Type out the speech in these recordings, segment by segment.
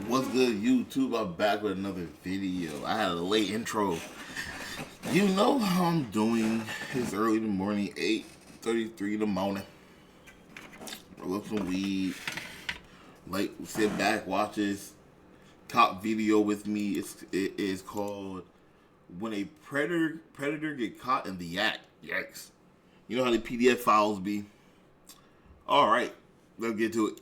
What's good, YouTube? I'm back with another video. I had a late intro. You know how I'm doing. It's early in the morning, 8:33 in the morning. I love some weed. Like, sit back, watch this top video with me. It is called "When a Predator Get Caught in the Act." Yikes! You know how the PDF files be. All right, let's get to it.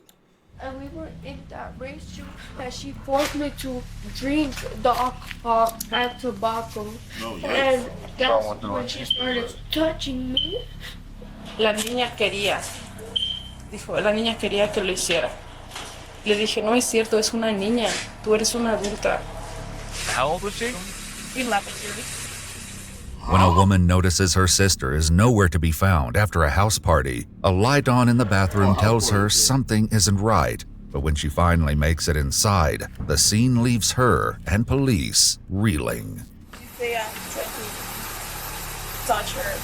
And we were in that restroom that she forced me to drink the alcohol and tobacco. No, And yikes. that's when she started touching me. La niña quería, dijo, la niña quería que lo hiciera. Le dije, no es cierto, es una niña, tú eres una adulta. How old was she? 11. When a woman notices her sister is nowhere to be found after a house party, a light on in the bathroom tells her something isn't right. But when she finally makes it inside, the scene leaves her and police reeling. Touch her.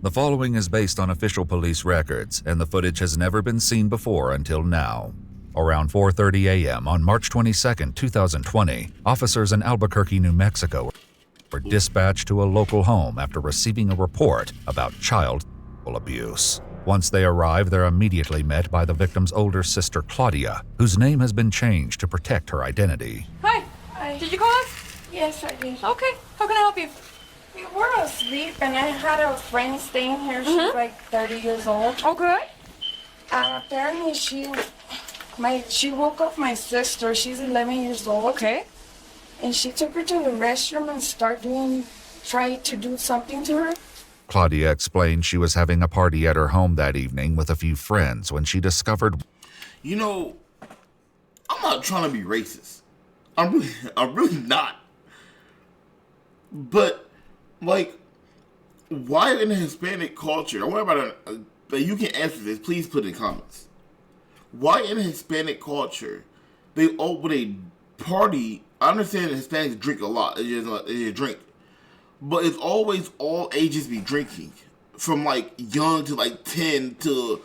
The following is based on official police records, and the footage has never been seen before until now. Around 4:30 a.m. on March 22, 2020, officers in Albuquerque, New Mexico were dispatched to a local home after receiving a report about child abuse. Once they arrive, they're immediately met by the victim's older sister, Claudia, whose name has been changed to protect her identity. Hi. Hi. Did you call us? Yes, I did. Okay, how can I help you? We were asleep and I had a friend staying here. She's like 30 years old. Okay. Apparently she woke up my sister. She's 11 years old. Okay. And she took her to the restroom and tried to do something to her. Claudia explained she was having a party at her home that evening with a few friends when she discovered. You know, I'm not trying to be racist. I'm really not. But, like, why in the Hispanic culture? I wonder about you can answer this. Please put in the comments. Why in the Hispanic culture they open a party? I understand that Hispanics drink a lot. It's just drink, but it's always all ages be drinking, from like young to like 10 to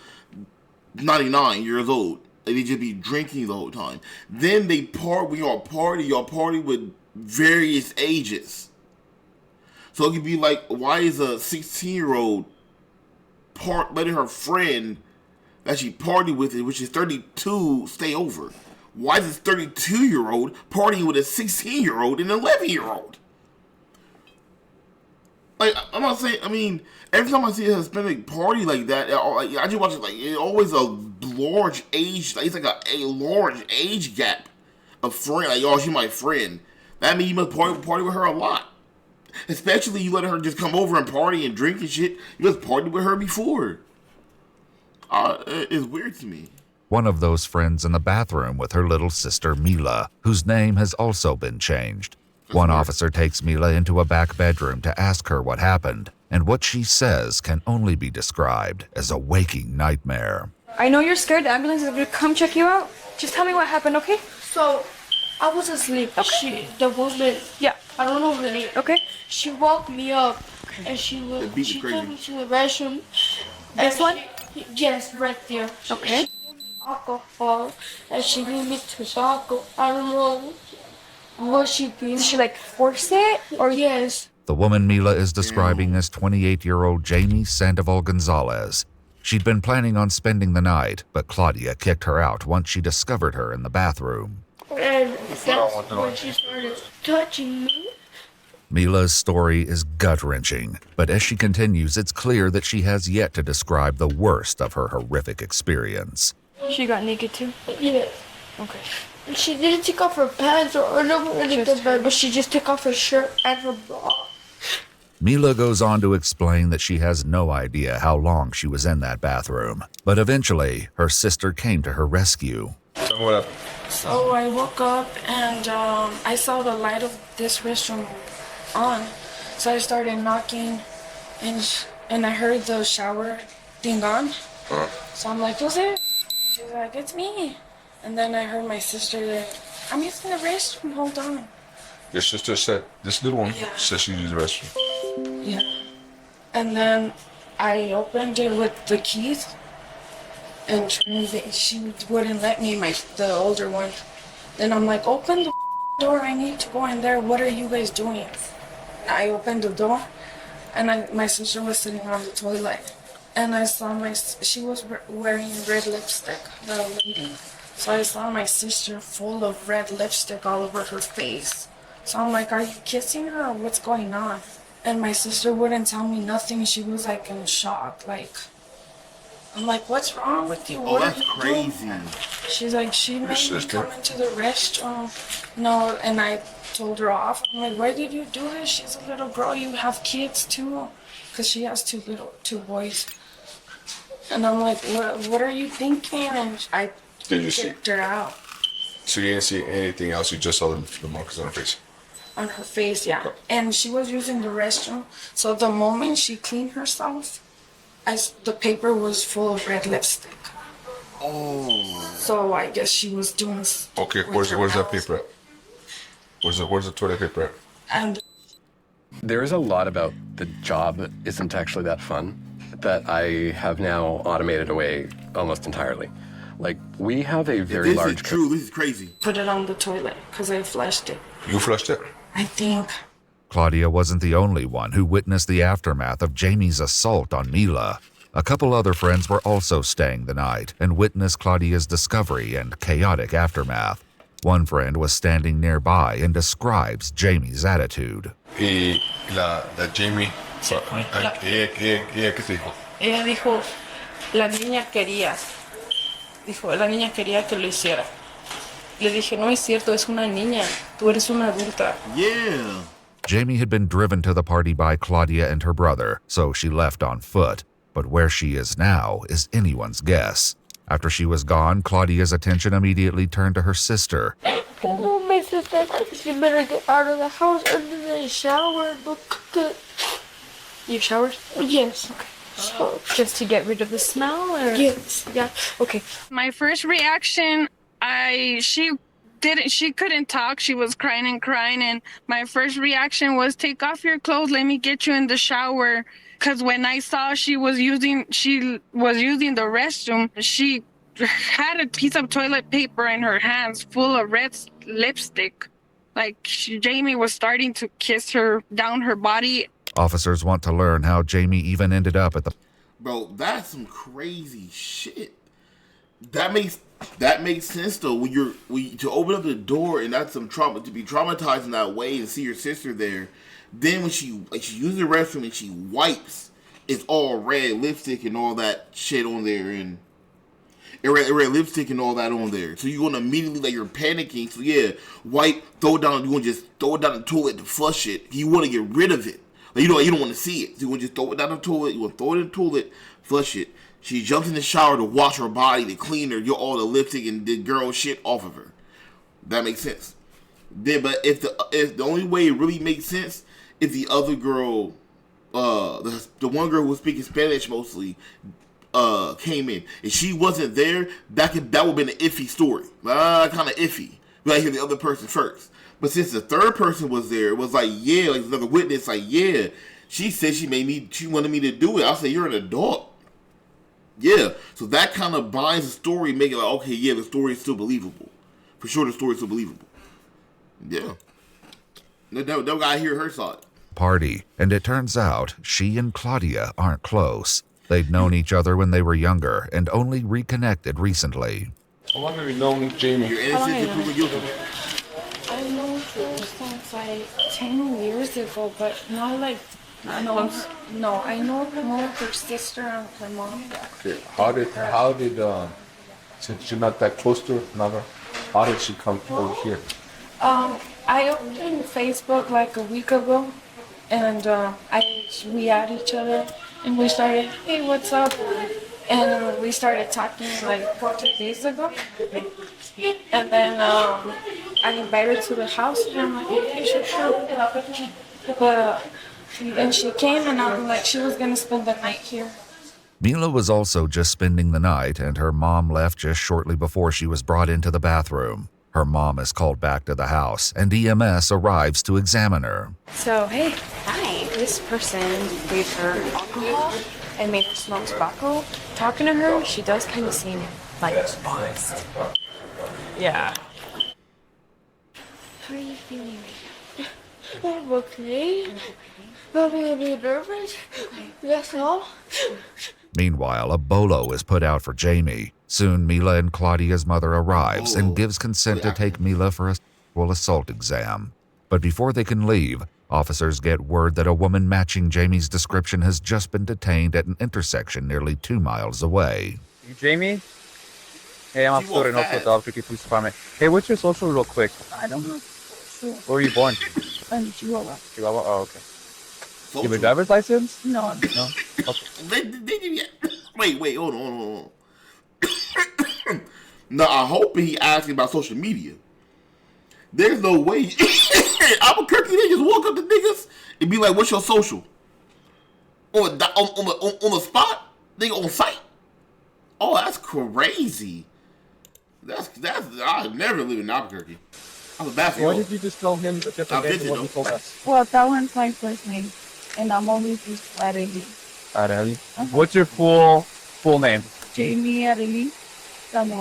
99 years old. Like, they just be drinking the whole time. Then they y'all party with various ages. So it could be like, why is a 16-year-old letting her friend that she partied with, which is 32, stay over? Why is this 32-year-old partying with a 16-year-old and an 11-year-old? Like, I'm not saying, I mean, every time I see a Hispanic party like that, I just watch it, like, it's always a large age, like, it's like a large age gap of friend. Like, oh, she's my friend. That means you must party with her a lot. Especially you let her just come over and party and drink and shit. You must party with her before. It's weird to me. One of those friends in the bathroom with her little sister, Mila, whose name has also been changed. One officer takes Mila into a back bedroom to ask her what happened, and what she says can only be described as a waking nightmare. I know you're scared. The ambulance is going to come check you out. Just tell me what happened, okay? So I was asleep. Okay. The woman, Yeah. I don't know her name. Okay. She woke me up and she beat you took crazy. me to the restroom. This one? Yes, right there. Okay. Alcohol, and she gave me tobacco. I don't know what she did. Did she like force it? Or yes. The woman Mila is describing as 28-year-old Jamie Sandoval Gonzalez. She'd been planning on spending the night, but Claudia kicked her out once she discovered her in the bathroom. And that's when she started touching me. Mila's story is gut-wrenching, but as she continues, it's clear that she has yet to describe the worst of her horrific experience. She got naked too? Yeah. Okay. And she didn't take off her pants or anything, but she just took off her shirt and her bra. Mila goes on to explain that she has no idea how long she was in that bathroom, but eventually her sister came to her rescue. Tell me what happened. So I woke up and I saw the light of this restroom on. So I started knocking and I heard the shower thing on. So I'm like, who's it? She's like, it's me. And then I heard my sister, I'm using the restroom, hold on. Your sister said, this little one said she used the restroom. Yeah. And then I opened it with the keys and she wouldn't let me, the older one. Then I'm like, open the door, I need to go in there. What are you guys doing? I opened the door, and my sister was sitting on the toilet. And I saw she was wearing red lipstick, the lady. So I saw my sister full of red lipstick all over her face. So I'm like, are you kissing her or what's going on? And my sister wouldn't tell me nothing. She was like in shock. Like, I'm like, what's wrong with you? Oh, What that's are you crazy. doing? She's like, she made me sister? come into the restroom. No, and I told her off. I'm like, why did you do this? She's a little girl. You have kids too. Because she has two boys. And I'm like, what are you thinking? And I Did you see? kicked her out. So you didn't see anything else? You just saw the marks on her face. On her face, yeah. And she was using the restroom. So the moment she cleaned herself, the paper was full of red lipstick. Oh. So I guess she was doing. Okay, with her where's that mouth. paper at? Where's the toilet paper at? And There is a lot about the job isn't actually that fun that I have now automated away almost entirely. Like, we have a very This large... is true. This is crazy. put it on the toilet because I flushed it. You flushed it? I think. Claudia wasn't the only one who witnessed the aftermath of Jamie's assault on Mila. A couple other friends were also staying the night and witnessed Claudia's discovery and chaotic aftermath. One friend was standing nearby and describes Jamie's attitude. Y la Jamie. ¿Qué te dijo? Ella dijo, la niña quería. Dijo, la niña quería que lo hiciera. Le dije, no es cierto, es una niña. Tú eres una adulta. Yeah. Jamie had been driven to the party by Claudia and her brother, so she left on foot. But where she is now is anyone's guess. After she was gone, Claudia's attention immediately turned to her sister. Oh, my sister, you better get out of the house and then shower. Look good. You showered? Yes. Okay. So, Just to get rid of the smell, or? yes. Yeah. Okay. My first reaction, she couldn't talk. She was crying and my first reaction was, take off your clothes, let me get you in the shower. Cause when I saw she was using the restroom, she had a piece of toilet paper in her hands full of red lipstick. Like Jamie was starting to kiss her down her body. Officers want to learn how Jamie even ended up at the... Bro, that's some crazy shit. That makes sense though. When to open up the door and that's some trauma, to be traumatized in that way and see your sister there. Then when she uses the restroom and she wipes, it's all red lipstick and all that shit on there and red lipstick and all that on there. So you're gonna immediately, like, you're panicking. So yeah, wipe, throw it down. You want to just throw it down the toilet to flush it. You want to get rid of it. Like, you don't want to see it. So you want to just throw it down the toilet. You want to throw it in the toilet, flush it. She jumps in the shower to wash her body, to clean her, get all the lipstick and the girl shit off of her. That makes sense. Then, but if the only way it really makes sense, if the other girl, the one girl who was speaking Spanish mostly, came in, and she wasn't there, that would have been an iffy story. Kind of iffy. We gotta hear the other person first. But since the third person was there, it was like, yeah, like another witness, like, yeah, she said she wanted me to do it. I'll say, you're an adult. Yeah, so that kind of binds the story, make it like, okay, yeah, the story is still believable. For sure, the story is still believable. Yeah. They gotta hear her side. party, and it turns out she and Claudia aren't close. They'd known each other when they were younger and only reconnected recently. How long have you known Jamie? You're innocent until proven guilty. I know her since like 10 years ago, but not like I know her more her sister and her mom. Okay. How did since you're not that close to her, never, how did she come over here? I opened Facebook like a week ago, and we add each other, and we started, hey, what's up? And we started talking like 14 days ago, and then I invited her to the house, and I'm like, okay, sure. But then she came, and I'm like, she was gonna spend the night here. Mila was also just spending the night, and her mom left just shortly before she was brought into the bathroom. Her mom is called back to the house, and EMS arrives to examine her. So, hey, hi. This person gave her alcohol and made her smoke tobacco. Talking to her, she does kind of seem like biased. Yeah. How are you feeling right now? I'm okay. I'm a bit nervous. That's all. Meanwhile, a bolo is put out for Jamie. Soon, Mila and Claudia's mother arrives and gives consent to take Mila for a sexual assault exam. But before they can leave, officers get word that a woman matching Jamie's description has just been detained at an intersection nearly 2 miles away. You Jamie? Hey, I'm Arturo in Oakland Albuquerque Police Department. Hey, what's your social real quick? I don't know. Sure. Where were you born? I'm Chihuahua. Chihuahua? Oh, okay. You have a driver's license? No. No? Okay. Wait, hold on. No, I hope he asking about social media. There's no way. Albuquerque, they just walk up to niggas and be like, what's your social? On the spot? Nigga on site? Oh, that's crazy. That's I've never lived in Albuquerque. I was basketball. Why did you just tell him a different name than what you told us? Well, that one's my first name. And I'm always just Arely. Arely? What's your full name? Jamie Arely. So I'm going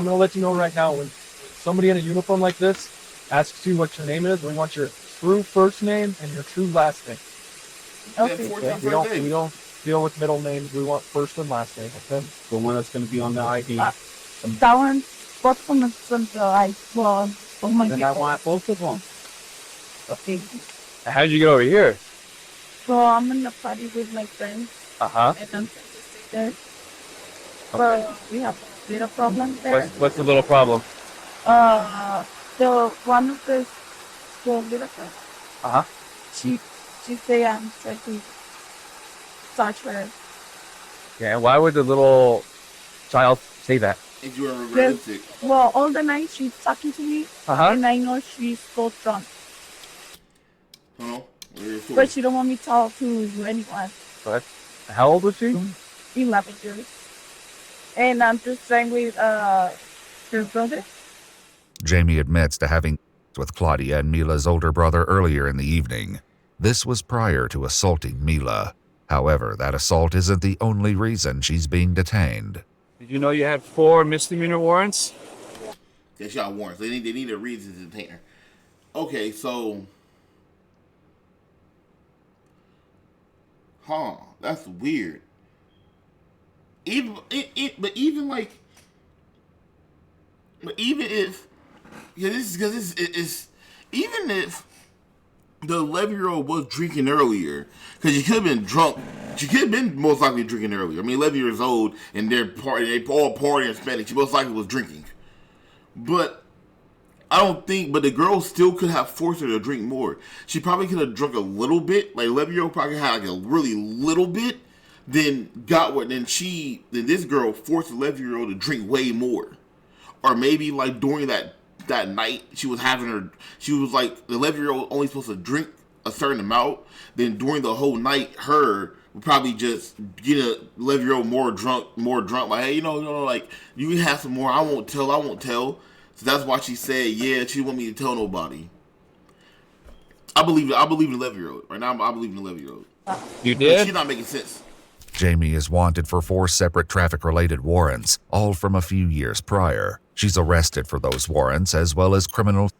to let you know right now, when somebody in a uniform like this asks you what your name is, we want your true first name and your true last name. Okay. We don't deal with middle names. We want first and last name. Okay. The one that's going to be on the ID. That one, both of them from the well, oh my Then God. I want both of them. Okay. How did you get over here? So I'm in the party with my friends. Uh-huh. And I'm there. But we have a little problem there. What's the little problem? The one of the little girl, Uh-huh. she say I'm trying to touch her. Yeah, and why would the little child say that? If you were realistic. Well, all the night she's talking to me, and I know she's so drunk. But she don't want me to talk to anyone. What? How old was she? 11 years. And I'm just trying with her brother. Jamie admits to having with Claudia and Mila's older brother earlier in the evening. This was prior to assaulting Mila. However, that assault isn't the only reason she's being detained. Did you know you had 4 misdemeanor warrants? They shot warrants. They need a reason to detain her. Okay, so... That's weird. Even if even if the 11-year-old was drinking earlier, because she could have been drunk. She could have been most likely drinking earlier. I mean, 11 years old and they all partying and spending. She most likely was drinking. But but the girl still could have forced her to drink more. She probably could have drunk a little bit. Like 11-year-old probably had like a really little bit. Then this girl forced the 11-year-old to drink way more. Or maybe like during that night she was like the 11-year-old only supposed to drink a certain amount. Then during the whole night her would probably just get a 11-year-old more drunk. Like, hey, like you can have some more. I won't tell. So that's why she said, yeah, she didn't want me to tell nobody. I believe the 11-year-old. Right now I believe the 11-year-old. You did? But she's not making sense. Jamie is wanted for 4 separate traffic-related warrants, all from a few years prior. She's arrested for those warrants, as well as criminal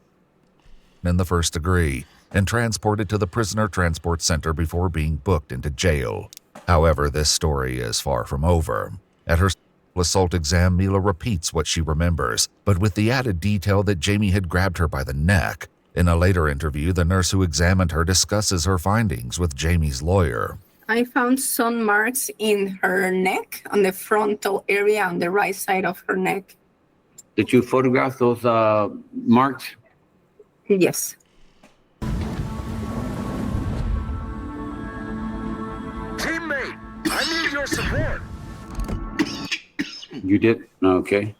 in the first degree, and transported to the Prisoner Transport Center before being booked into jail. However, this story is far from over. At her assault exam, Mila repeats what she remembers, but with the added detail that Jamie had grabbed her by the neck. In a later interview, the nurse who examined her discusses her findings with Jamie's lawyer. I found some marks in her neck, on the frontal area on the right side of her neck. Did you photograph those marks? Yes. Teammate, I need your support. You did? Okay.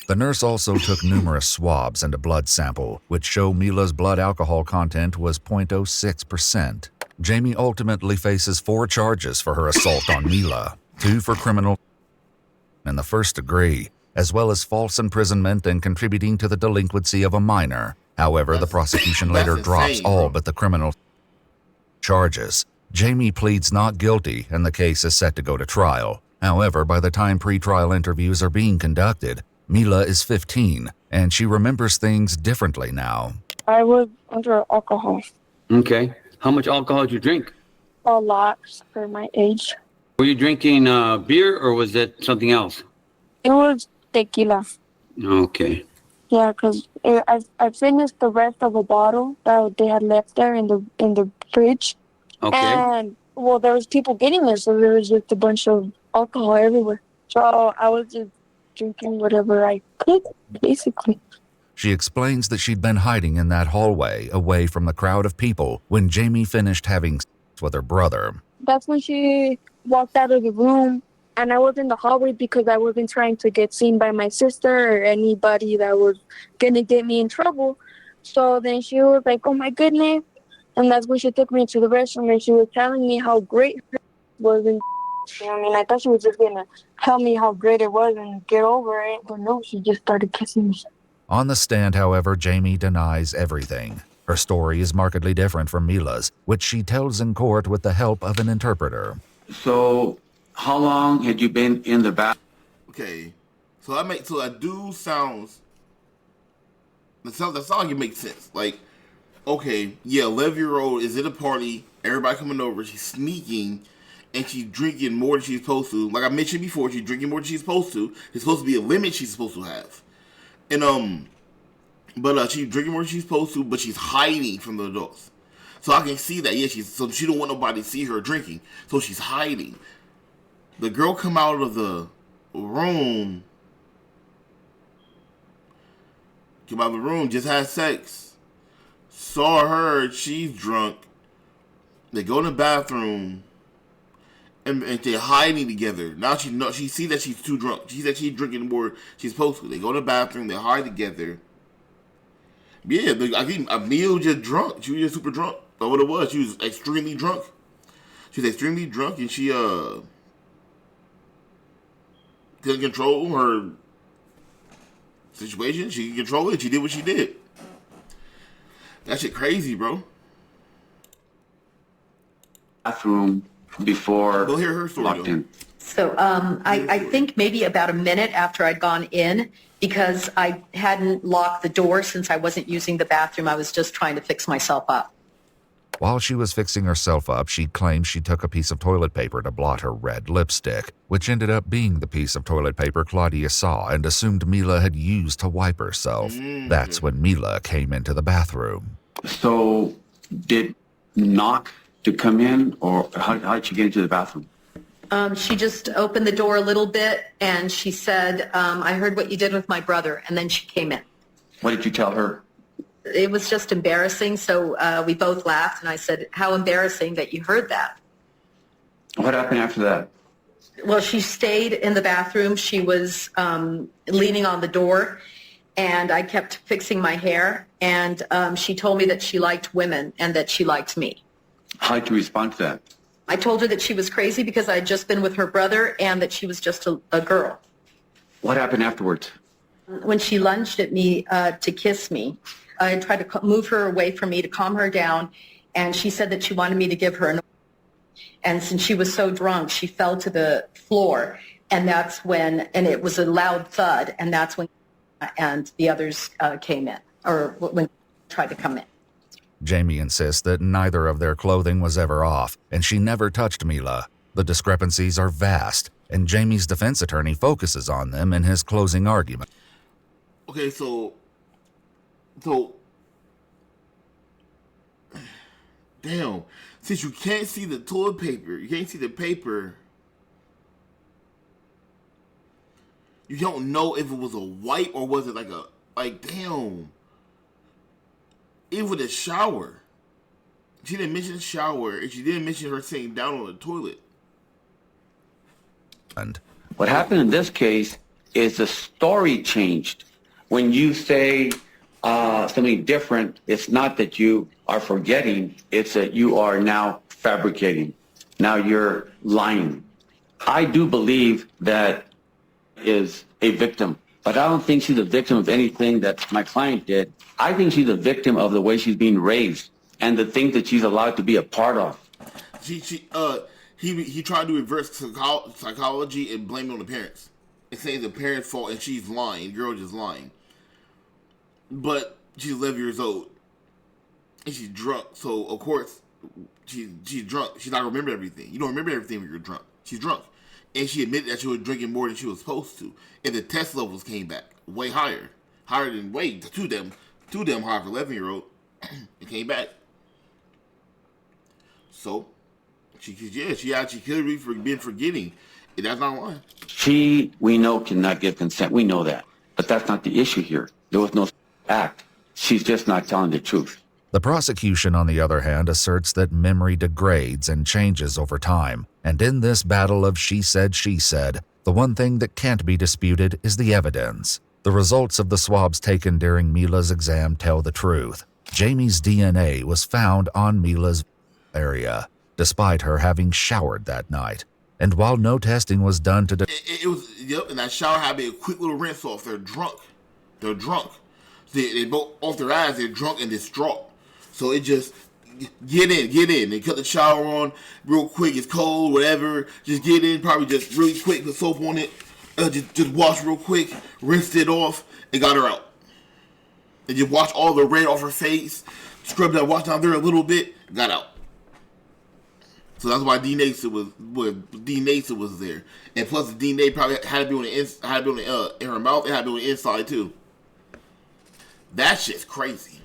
The nurse also took numerous swabs and a blood sample, which show Mila's blood alcohol content was 0.06%. Jamie ultimately faces 4 charges for her assault on Mila, 2 for criminal in the first degree, as well as false imprisonment and contributing to the delinquency of a minor. However, the prosecution later drops all but the criminal charges. Jamie pleads not guilty, and the case is set to go to trial. However, by the time pre-trial interviews are being conducted, Mila is 15, and she remembers things differently now. I was under alcohol. Okay. How much alcohol did you drink? A lot for my age. Were you drinking beer or was it something else? It was tequila. Okay. Yeah, because I finished the rest of a bottle that they had left there in the fridge. Okay. And well, there was people getting it, so there was just a bunch of alcohol everywhere. So I was just drinking whatever I could, basically. She explains that she'd been hiding in that hallway away from the crowd of people when Jamie finished having sex with her brother. That's when she walked out of the room, and I was in the hallway because I wasn't trying to get seen by my sister or anybody that was gonna get me in trouble. So then she was like, "Oh my goodness," and that's when she took me to the restroom and she was telling me how great her was. And I mean, I thought she was just gonna tell me how great it was and get over it, but no, she just started kissing me. On the stand, however, Jamie denies everything. Her story is markedly different from Mila's, which she tells in court with the help of an interpreter. So, how long had you been in the bathroom? Okay, so that dude sounds. The song makes sense. Like, okay, yeah, 11-year-old is at a party, everybody coming over, she's sneaking, and she's drinking more than she's supposed to. Like I mentioned before, she's drinking more than she's supposed to. There's supposed to be a limit she's supposed to have. And but she's drinking more than she's supposed to, but she's hiding from the adults. So I can see that. Yeah, she don't want nobody to see her drinking, so she's hiding. The girl come out of the room, just had sex. Saw her, she's drunk. They go in the bathroom, and they're hiding together. Now she see that she's too drunk. She said she's drinking more she's supposed to. They go in the bathroom, they hide together. Yeah, I think Neil was just drunk. She was just super drunk. But what it was, she was extremely drunk. She was extremely drunk, and she couldn't control her situation. She could control it. She did what she did. That shit crazy, bro. Bathroom before Go hear her story, locked in. So I think maybe about a minute after I'd gone in, because I hadn't locked the door since I wasn't using the bathroom. I was just trying to fix myself up. While she was fixing herself up, she claimed she took a piece of toilet paper to blot her red lipstick, which ended up being the piece of toilet paper Claudia saw and assumed Mila had used to wipe herself. That's when Mila came into the bathroom. So, did knock to come in, or how did she get into the bathroom? She just opened the door a little bit, and she said, I heard what you did with my brother, and then she came in. What did you tell her? It was just embarrassing, so we both laughed, and I said, how embarrassing that you heard that. What happened after that? Well, she stayed in the bathroom. She was leaning on the door, and I kept fixing my hair, and she told me that she liked women and that she liked me. How did you respond to that? I told her that she was crazy because I had just been with her brother and that she was just a girl. What happened afterwards? When she lunged at me to kiss me, I tried to move her away from me to calm her down, and she said that she wanted me to give her an... And since she was so drunk, she fell to the floor, and that's when, and it was a loud thud, and that's when and the others came in, or when tried to come in. Jamie insists that neither of their clothing was ever off, and she never touched Mila. The discrepancies are vast, and Jamie's defense attorney focuses on them in his closing argument. Okay, so damn, since you can't see the toilet paper, you can't see the paper, you don't know if it was a wipe or was it like damn. Even with the shower, she didn't mention the shower, and she didn't mention her sitting down on the toilet. And what happened in this case is the story changed. When you say something different, it's not that you are forgetting, it's that you are now fabricating. Now you're lying. I do believe that is a victim, but I don't think she's a victim of anything that my client did. I think she's a victim of the way she's being raised and the things that she's allowed to be a part of. He tried to reverse psychology and blame it on the parents and say the parents' fault and she's lying. The girl just lying. but she's 11 years old and she's drunk. So of course she's drunk. She's not gonna remember everything. You don't remember everything when you're drunk. She's drunk, and she admitted that she was drinking more than she was supposed to, and the test levels came back way higher than way too damn high for 11-year-old. It came back. So she actually could have been forgetting. And that's not why. She, we know, cannot give consent. We know that. But that's not the issue here. There was no act. She's just not telling the truth. The prosecution, on the other hand, asserts that memory degrades and changes over time. And in this battle of she said, the one thing that can't be disputed is the evidence. The results of the swabs taken during Mila's exam tell the truth. Jamie's DNA was found on Mila's area, despite her having showered that night. And while no testing was done to... It was, and that shower had to be a quick little rinse off. They're drunk. They both, off their eyes, they're drunk and distraught. So it just, get in. They cut the shower on real quick. It's cold, whatever. Just get in, probably just really quick, put soap on it. Just wash real quick, rinsed it off, and got her out. And just wash all the red off her face, scrubbed that wash down there a little bit, got out. So that's why DNA was there, and plus the DNA probably had to be on the in her mouth. It had to be on the inside too. That shit's crazy.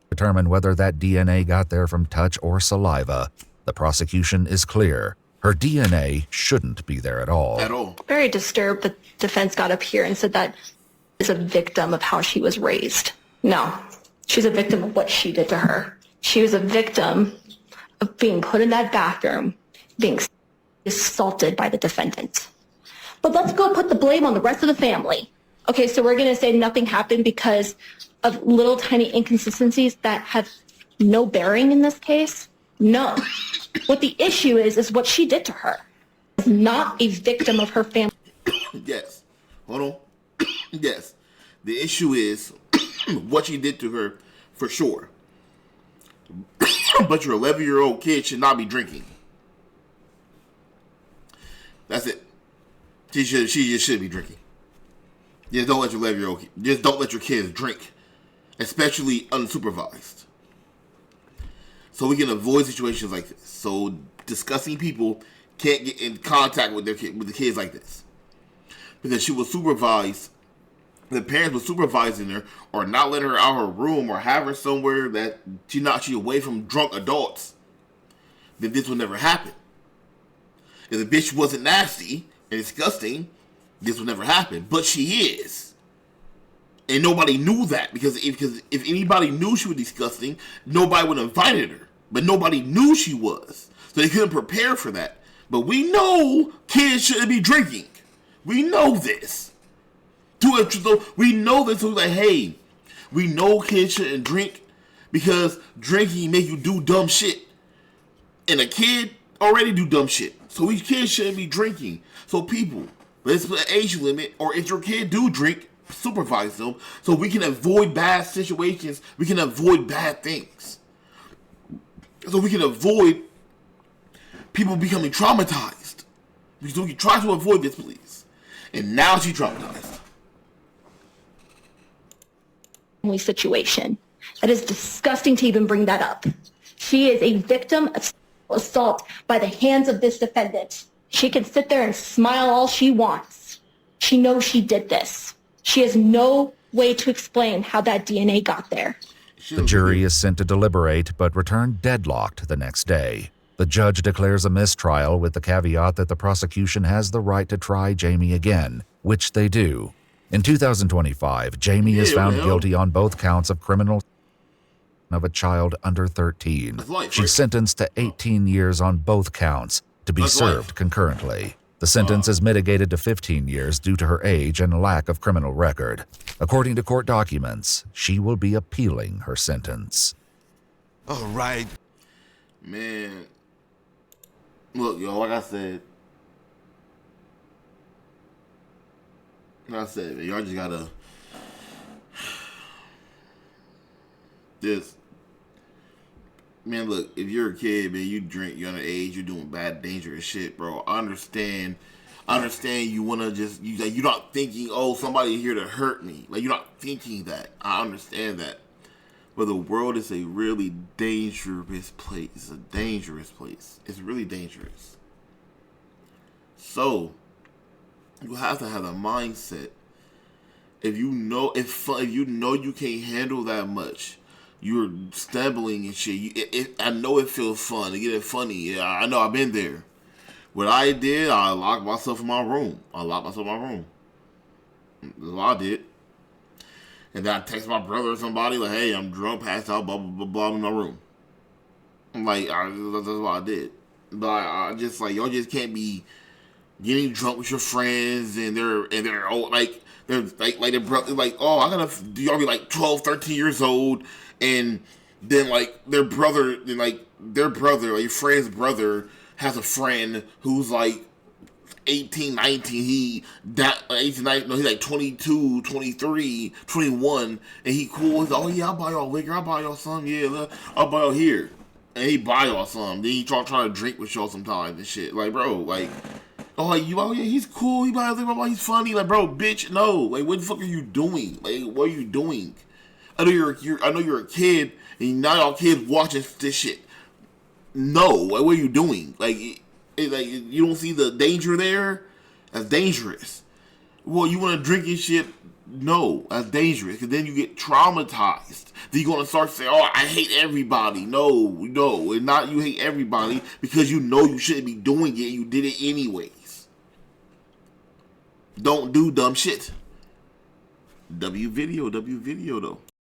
Determine whether that DNA got there from touch or saliva. The prosecution is clear. Her DNA shouldn't be there at all. Very disturbed that defense got up here and said that is a victim of how she was raised. No, she's a victim of what she did to her. She was a victim of being put in that bathroom, being assaulted by the defendant. But let's go put the blame on the rest of the family. Okay, so we're going to say nothing happened because of little tiny inconsistencies that have no bearing in this case? No. What the issue is what she did to her. She's not a victim of her family. Yes. Hold on. Yes. The issue is what she did to her, for sure. But your 11-year-old kid should not be drinking. That's it. She just should be drinking. Just don't let your 11-year-old just don't let your kids drink, especially unsupervised. So we can avoid situations like this. So disgusting people can't get in contact with the kids like this, because she was supervised. The parents were supervising her, or not letting her out her room, or have her somewhere that she's away from drunk adults. Then this would never happen. If the bitch wasn't nasty and disgusting, this would never happen. But she is, and nobody knew that, because if anybody knew she was disgusting, nobody would have invited her. But nobody knew she was, so they couldn't prepare for that. But we know kids shouldn't be drinking. We know this. We know this. So we're like, hey, we know kids shouldn't drink because drinking make you do dumb shit, and a kid already do dumb shit. So these kids shouldn't be drinking. So people, let's put an age limit, or if your kid do drink, supervise them so we can avoid bad situations. We can avoid bad things. So we can avoid people becoming traumatized. Because we can try to avoid this, please. And now she's traumatized. Situation. That is disgusting to even bring that up. She is a victim of assault by the hands of this defendant. She can sit there and smile all she wants. She knows she did this. She has no way to explain how that DNA got there. The jury is sent to deliberate, but return deadlocked the next day. The judge declares a mistrial with the caveat that the prosecution has the right to try Jamie again, which they do. In 2025, Jamie is found guilty on both counts of criminal of a child under 13. She's sentenced to 18 years on both counts to be served concurrently. The sentence is mitigated to 15 years due to her age and lack of criminal record. According to court documents, she will be appealing her sentence. All right. Man. Look, yo, like I said, man, y'all just gotta man, look, if you're a kid, man, you drink, you're underage, you're doing bad, dangerous shit, bro. I understand I understand you want to just, you're not thinking, oh, somebody here to hurt me. Like, you're not thinking that. I understand that. But the world is a really dangerous place. It's a dangerous place. It's really dangerous. So, you have to have a mindset. If you know you can't handle that much, you're stumbling and shit. I know it feels fun to get it funny. Yeah, I know I've been there. What I did, I locked myself in my room. That's what I did. And then I text my brother or somebody like, "Hey, I'm drunk, passed out, blah blah blah blah in my room." I'm like, that's what I did. But I just like y'all just can't be getting drunk with your friends and they're all like they're like their brother like, oh, I gotta y'all be like 12, 13 years old, and then like their brother, like your friend's brother has a friend who's like 18, 19, he's like 22, 23, 21, and he cool. He's like, oh yeah, I'll buy y'all liquor, I'll buy y'all some, yeah, I'll buy y'all here. And he buy y'all some. Then he try to drink with y'all sometimes and shit. Like, bro, like, oh yeah, he's cool, he buy liquor, he's funny. Like, bro, bitch, no. Like, what the fuck are you doing? Like, what are you doing? I know you're a kid, and now y'all kids watching this shit. No, like, what are you doing? Like, you don't see the danger there? That's dangerous. Well, you want to drink and shit? No, that's dangerous. Because then you get traumatized. Then you're going to start saying, oh, I hate everybody. No. And not you hate everybody because you know you shouldn't be doing it and you did it anyways. Don't do dumb shit. W video though.